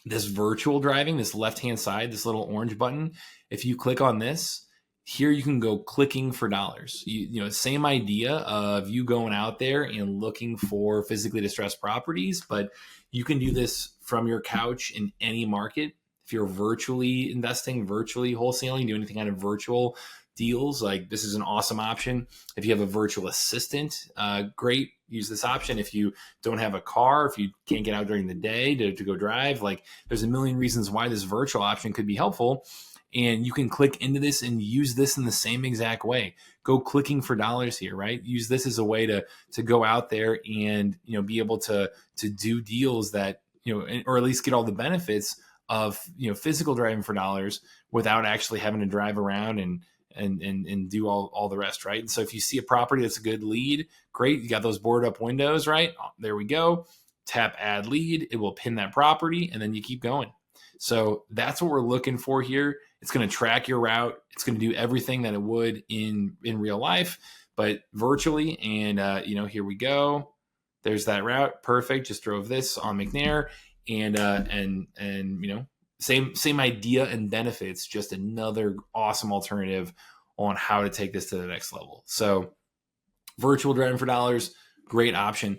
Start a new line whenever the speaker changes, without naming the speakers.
This virtual driving, this left-hand side, this little orange button, if you click on this, here you can go clicking for dollars. You know, same idea of you going out there and looking for physically distressed properties, but you can do this from your couch in any market. If you're virtually investing, virtually wholesaling, doing anything kind of virtual deals, like this is an awesome option. If you have a virtual assistant, great, use this option. If you don't have a car, if you can't get out during the day to go drive, like there's a million reasons why this virtual option could be helpful. And you can click into this and use this in the same exact way. Go clicking for dollars here, right? Use this as a way to go out there and, you know, be able to do deals that, you know, or at least get all the benefits of, you know, physical driving for dollars without actually having to drive around and do all the rest, right? And so if you see a property that's a good lead, great. You got those boarded up windows, right? There we go. Tap add lead. It will pin that property and then you keep going. So that's what we're looking for here. It's going to track your route. It's going to do everything that it would in real life, but virtually. And, you know, here we go. There's that route. Perfect. Just drove this on McNair and, you know, same idea and benefits, just another awesome alternative on how to take this to the next level. So virtual driving for dollars, great option.